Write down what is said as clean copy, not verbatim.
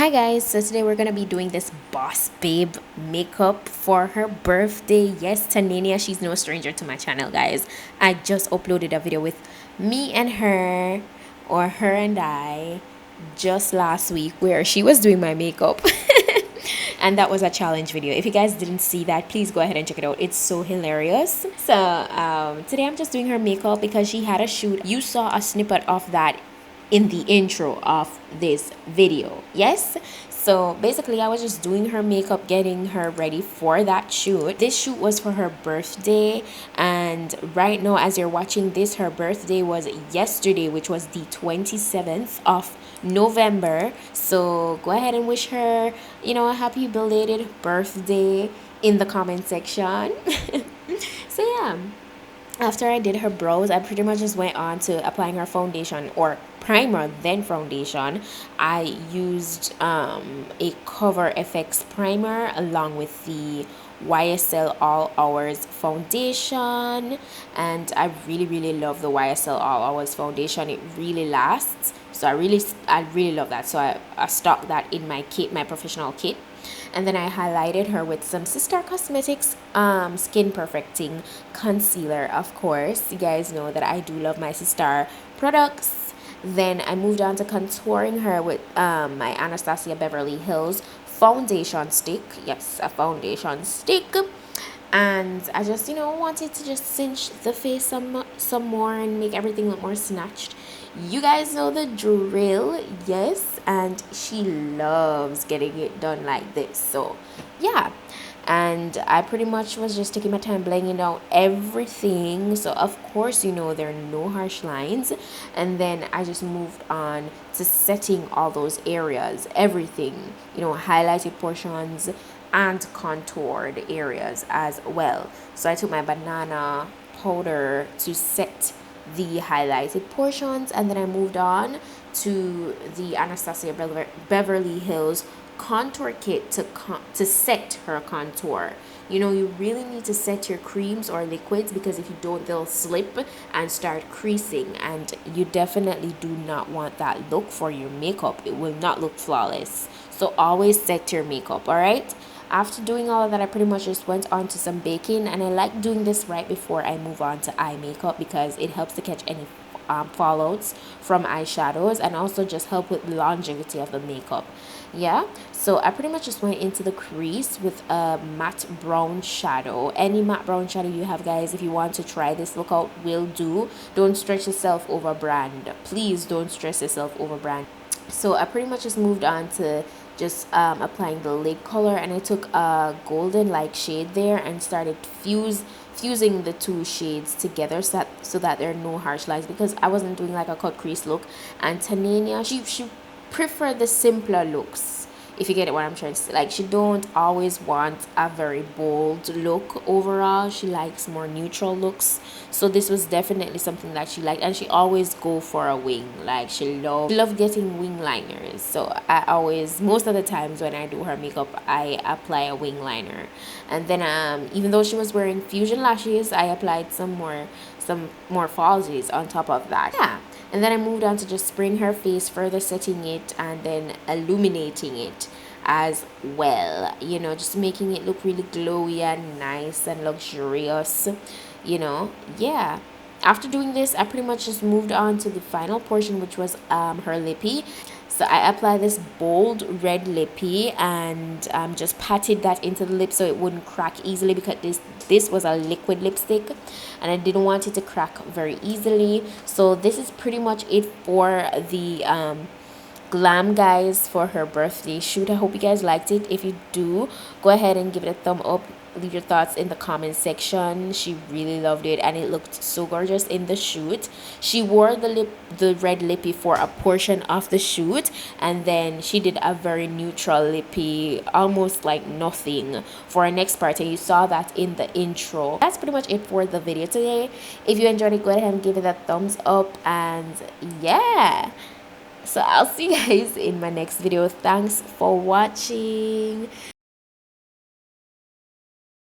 Hi guys, so today we're gonna be doing this boss babe makeup for her birthday. Yes, Tanania, she's no stranger to my channel, guys. I just uploaded a video with me and her, or her and I, just last week where she was doing my makeup. And that was a challenge video. If you guys didn't see that, please go ahead and check it out. It's so hilarious. So today I'm just doing her makeup because she had a shoot. You saw a snippet of that in the intro of this video. Yes, so basically I was just doing her makeup, getting her ready for that shoot. This shoot was for her birthday, and right now as you're watching this, her birthday was yesterday, which was the 27th of November. So go ahead and wish her, a happy belated birthday in the comment section. So yeah, after I did her brows, I pretty much just went on to applying her foundation, or primer then foundation. I used a Cover FX primer along with the YSL All Hours foundation, and I really love the YSL All Hours foundation. It really lasts, so I really love that. So I stocked that in my kit, my professional kit. And then I highlighted her with some Sister Cosmetics skin perfecting concealer. Of course, you guys know that I do love my Sister products. Then I moved on to contouring her with my Anastasia Beverly Hills foundation stick. Yes, a foundation stick. And I just wanted to just cinch the face some more and make everything look more snatched. You guys know the drill. Yes, and she loves getting it done like this. So yeah, and I pretty much was just taking my time blending out everything. So of course there are no harsh lines, and then I just moved on to setting all those areas, everything, highlighted portions and contoured areas as well. So I took my banana powder to set the highlighted portions, and then I moved on to the Anastasia Beverly Hills contour kit to set her contour. You really need to set your creams or liquids, because if you don't, they'll slip and start creasing, and you definitely do not want that look for your makeup. It will not look flawless. So always set your makeup. All right, after doing all of that, I pretty much just went on to some baking, and I like doing this right before I move on to eye makeup because it helps to catch any fallouts from eyeshadows, and also just help with longevity of the makeup. Yeah, so I pretty much just went into the crease with a matte brown shadow. Any matte brown shadow you have, guys, if you want to try this look out, will do. Don't stretch yourself over brand. Please don't stress yourself over brand. So I pretty much just moved on to just applying the lid color, and I took a golden like shade there and started fusing the two shades together so that there are no harsh lines, because I wasn't doing like a cut crease look, and Tanania, she preferred the simpler looks, if you get what I'm trying to say. Like, she don't always want a very bold look overall. She likes more neutral looks. So this was definitely something that she liked, and she always go for a wing. Like, she love getting wing liners. So I always, most of the times when I do her makeup, I apply a wing liner. And then even though she was wearing fusion lashes, I applied some more falsies on top of that. Yeah. And then I moved on to just spraying her face, further setting it, and then illuminating it as well. Just making it look really glowy and nice and luxurious. Yeah. After doing this, I pretty much just moved on to the final portion, which was her lippy. So I applied this bold red lippy and just patted that into the lip so it wouldn't crack easily, because this was a liquid lipstick and I didn't want it to crack very easily. So this is pretty much it for the glam, guys, for her birthday shoot. I hope you guys liked it. If you do, go ahead and give it a thumb up. Leave your thoughts in the comment section. She really loved it, and it looked so gorgeous in the shoot. She wore the red lippy for a portion of the shoot, and then she did a very neutral lippy, almost like nothing, for our next part, and you saw that in the intro. That's pretty much it for the video today. If you enjoyed it, go ahead and give it a thumbs up, and yeah, so I'll see you guys in my next video. Thanks for watching.